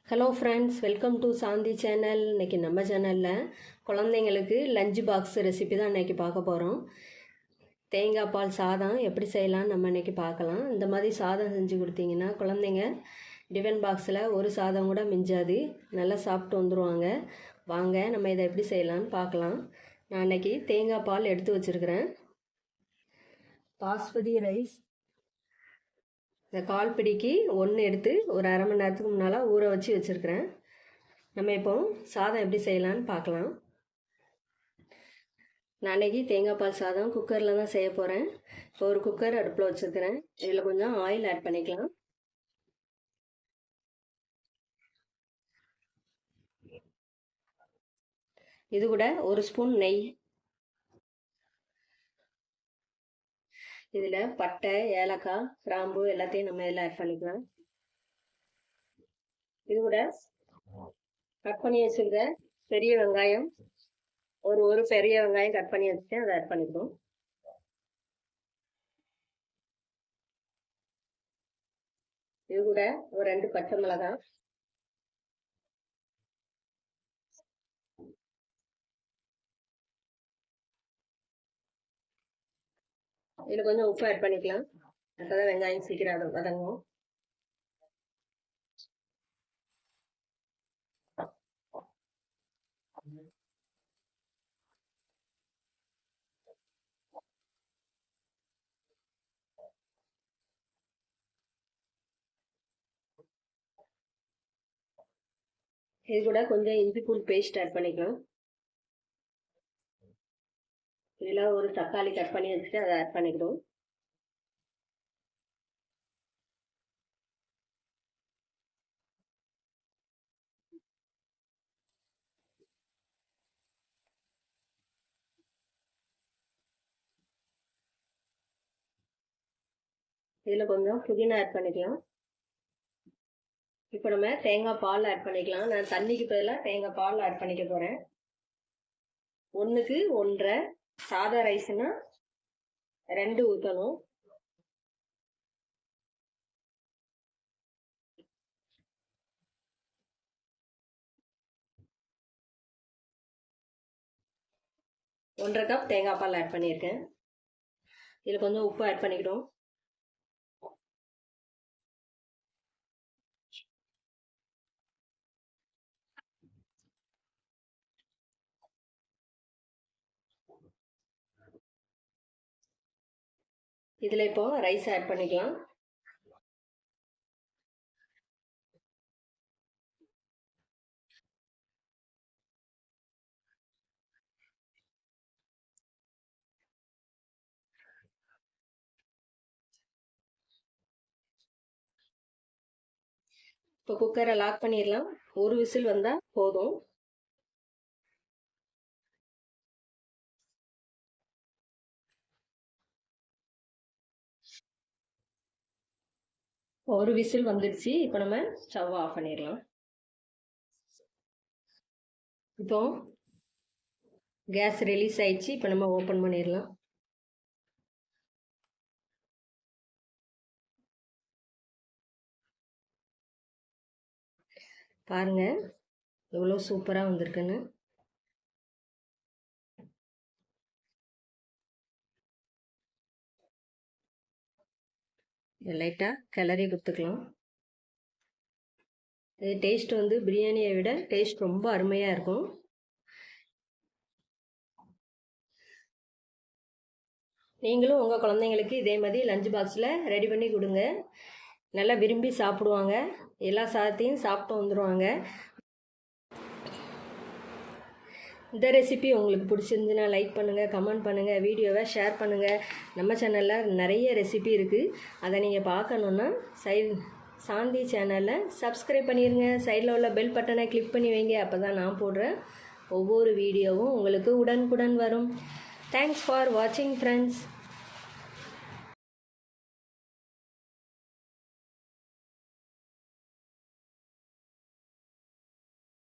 Hello friends, welcome to Shanthi channel. இன்றைக்கி நம்ம சேனலில் குழந்தைங்களுக்கு லஞ்ச் பாக்ஸ் ரெசிபி தான் இன்றைக்கி பார்க்க போகிறோம். தேங்காய் பால் சாதம் எப்படி செய்யலாம்னு நம்ம இன்றைக்கி பார்க்கலாம். இந்த மாதிரி சாதம் செஞ்சு கொடுத்தீங்கன்னா குழந்தைங்க டிஃபன் பாக்ஸில் ஒரு சாதம் கூட மிஞ்சாது, நல்லா சாப்பிட்டு வந்துடுவாங்க. வாங்க நம்ம இதை எப்படி செய்யலான்னு பார்க்கலாம். நான் இன்றைக்கி தேங்காய் பால் எடுத்து வச்சுருக்கிறேன். பாஸ்மதி ரைஸ் இந்த கால் பிடிக்கு ஒன்று எடுத்து ஒரு அரை மணி நேரத்துக்கு முன்னால் ஊற வச்சுருக்கிறேன். நம்ம இப்போ சாதம் எப்படி செய்யலான்னு பார்க்கலாம். நான் அன்றைக்கி தேங்காய் பால் சாதம் குக்கரில் தான் செய்ய போகிறேன். இப்போ ஒரு குக்கர் அடுப்பில் வச்சுருக்கிறேன். இதில் கொஞ்சம் ஆயில் ஆட் பண்ணிக்கலாம். இது கூட ஒரு ஸ்பூன் நெய், இதில் பட்டை, ஏலக்காய், கிராம்பு எல்லாத்தையும் நம்ம இதில் ஆட் பண்ணிக்கலாம். இது கூட கட் பண்ணி வச்சுருக்க பெரிய வெங்காயம், ஒரு பெரிய வெங்காயம் கட் பண்ணி வச்சுட்டேன், அதை ஆட் பண்ணிக்கிறோம். இது கூட ஒரு 2 பச்சை மிளகாய், இதில் கொஞ்சம் உப்பு ஆட் பண்ணிக்கலாம். அப்போதான் வெங்காயம் சீக்கிரம் வதங்கும். இது கூட கொஞ்சம் இஞ்சி பூண்டு பேஸ்ட் ஆட் பண்ணிக்கலாம். இதில் ஒரு தக்காளி கட் பண்ணி வச்சுட்டு அதை ஆட் பண்ணிக்கிறோம். இதில் கொஞ்சம் புதினா ஆட் பண்ணிக்கலாம். இப்போ நம்ம தேங்காய் பால் ஆட் பண்ணிக்கலாம். நான் தண்ணிக்கு பதிலாக தேங்காய் பால் ஆட் பண்ணிக்க போகிறேன். 1க்கு 1.5. சாதா ரைஸ்னா 2 ஊற்றணும். ஒன்றரை கப் தேங்காய் பால் ஆட் பண்ணியிருக்கேன். இதில் கொஞ்சம் உப்பு ஆட் பண்ணிக்கிறோம். இதில் இப்போ ரைஸ் ஆட் பண்ணிக்கலாம். இப்போ குக்கரை லாக் பண்ணிடலாம். ஒரு விசில் வந்தால் போதும். ஒரு விசில் வந்துடுச்சு. இப்போ நம்ம ஸ்டவ் ஆஃப் பண்ணிடலாம். இப்போ கேஸ் ரிலீஸ் ஆயிடுச்சு. இப்போ நம்ம ஓப்பன் பண்ணிடலாம். பாருங்க எவ்வளோ சூப்பராக வந்திருக்குன்னு. லைட்டாக கிளறி கொடுத்துக்கலாம். இது டேஸ்ட் வந்து பிரியாணியை விட டேஸ்ட் ரொம்ப அருமையாக இருக்கும். நீங்களும் உங்கள் குழந்தைங்களுக்கு இதே மாதிரி லஞ்ச் பாக்ஸில் ரெடி பண்ணி கொடுங்க. நல்லா விரும்பி சாப்பிடுவாங்க. எல்லா சாதத்தையும் சாப்பிட்டு வந்துடுவாங்க. இந்த ரெசிபி உங்களுக்கு பிடிச்சிருந்துன்னா லைக் பண்ணுங்கள், கமெண்ட் பண்ணுங்கள், வீடியோவை ஷேர் பண்ணுங்கள். நம்ம சேனலில் நிறைய ரெசிபி இருக்குது. அதை நீங்கள் பார்க்கணுன்னா சாந்தி சேனலில் சப்ஸ்கிரைப் பண்ணிடுங்க. சைடில் உள்ள பெல் பட்டனை கிளிக் பண்ணி வைங்க. அப்போ தான் நான் போடுற ஒவ்வொரு வீடியோவும் உங்களுக்கு உடனுக்குடன் வரும். தேங்க்ஸ் ஃபார் வாட்சிங் ஃப்ரெண்ட்ஸ்.